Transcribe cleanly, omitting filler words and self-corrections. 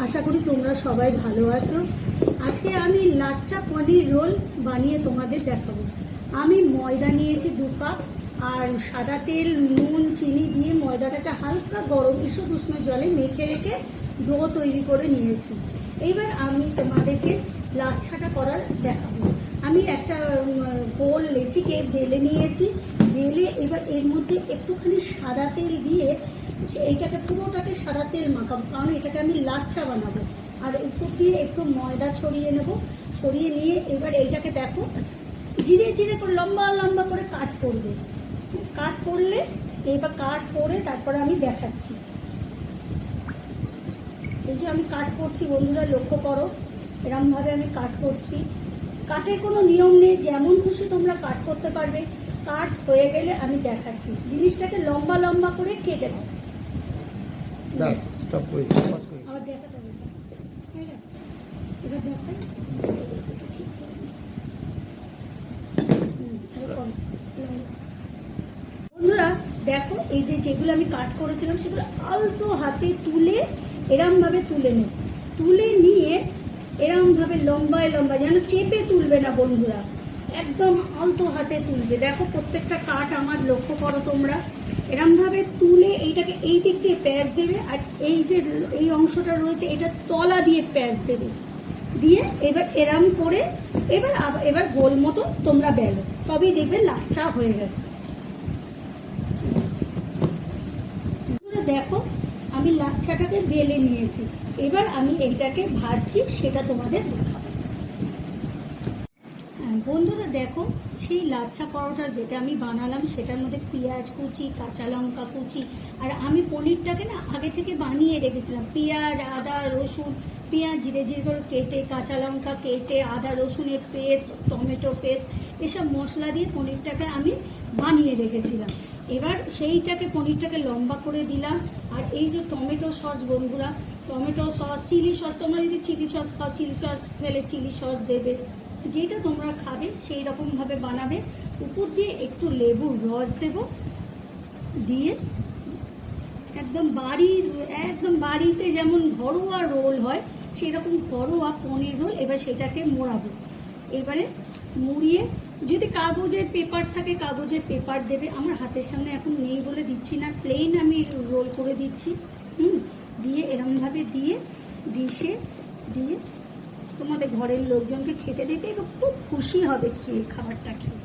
আশা করি তোমরা সবাই ভালো আছো। আজকে আমি লাচ্ছা পনির রোল বানিয়ে তোমাদের দেখাবো। আমি ময়দা নিয়েছি 2 কাপ, আর সাদা তেল, নুন, চিনি দিয়ে ময়দাটাকে হালকা গরম ঈষৎ উষ্ণ জলে মেখে রেখে ডো তৈরি করে নিয়েছি। এবার আমি তোমাদেরকে লাচ্ছাটা করার দেখাবো। আমি একটা গোল লেচিকে বেলে নিয়েছি। বেলে এবার এর মধ্যে একটুখানি সাদা তেল দিয়ে এইটাকে পুরোটাকে সাদা তেল মাখাবো, কারণ এটাকে আমি লাচ্ছা বানাবো। আর উপর দিয়ে একটু ময়দা ছড়িয়ে নেব। ছড়িয়ে নিয়ে এবার এইটাকে দেখো ধীরে ধীরে করে লম্বা লম্বা করে কাট করবে। কাট করলে এবার কাট করে তারপরে আমি দেখাচ্ছি। এই যে আমি কাট করছি, বন্ধুরা লক্ষ্য করো, এরমভাবে আমি কাট করছি। কাটের কোনো নিয়ম নেই, যেমন খুশি তোমরা কাট করতে পারবে। কাট হয়ে গেলে আমি দেখাচ্ছি। জিনিসটাকে লম্বা লম্বা করে কেটে দাও। আবার দেখাতে হবে, ঠিক আছে? এটা দেখাই। বন্ধুরা দেখো, এই যে যেগুলো আমি কাট করেছিলাম সেগুলো আলতো হাতে তুলে এরমভাবে তুলে নেব। তুলে নিয়ে এরমভাবে লম্বায় লম্বা, যেন চেপে তুলবে না বন্ধুরা, একদম আলতো হাতে তুলবে। দেখো প্রত্যেকটা কাট আমার লক্ষ্য করো তোমরা। এরমভাবে তুলে এইটাকে এই দিক দিয়ে প্যাঁচ দেবে, আর এই যে এই অংশটা রয়েছে এটা তলা দিয়ে প্যাঁচ দেবে। দিয়ে এবার এরম করে এবার গোল মতো তোমরা বেলো, তবেই দেখবে লাচ্ছা হয়ে গেছে। দেখো আমি লাচ্ছাটাকে বেলে নিয়েছি, এবার আমি এইটাকে ভাজছি, সেটা তোমাদের দেখাবো। বন্ধুরা দেখো, সেই লাচ্ছা পরোটা যেটা আমি বানালাম সেটার মধ্যে পেঁয়াজ কুচি, কাঁচা লঙ্কা কুচি, আর আমি পনিরটাকে না আগে থেকে বানিয়ে রেখেছিলাম। পেঁয়াজ, আদা, রসুন, পেঁয়াজ জিরে জিরে করে কেটে, কাঁচা লঙ্কা কেটে, আদা রসুনের পেস্ট, টমেটো পেস্ট, এসব মশলা দিয়ে পনিরটাকে আমি বানিয়ে রেখেছিলাম। এবার সেইটাকে পনিরটাকে লম্বা করে দিলাম। আর এই যে টমেটো সস বন্ধুরা, টমেটো সস, চিলি সস, তোমরা যদি চিলি সস খাও চিলি সস ফেলে চিলি সস দেবে, যেটা তোমরা খাবে সেই রকম ভাবে বানাবে। উপর দিয়ে একটু লেবুর রস দেব, দিয়ে একদম বাড়িতে যেমন ঘরোয়া রোল হয় সেরকম ঘরোয়া পনির রোল এবার সেটাকে মোড়াবো। এবারে মুড়িয়ে, যদি কাগজের পেপার থাকে কাগজের পেপার দেবে। আমার হাতের সামনে এখন নেই বলে দিচ্ছি না, প্লেন আমি রোল করে দিচ্ছি। দিয়ে এরমভাবে দিয়ে ডিশে দিয়ে তোমাদের ঘরের লোকজনকে খেতে দেবে, খুব খুশি হবে খেয়ে, খাবারটা খেয়ে।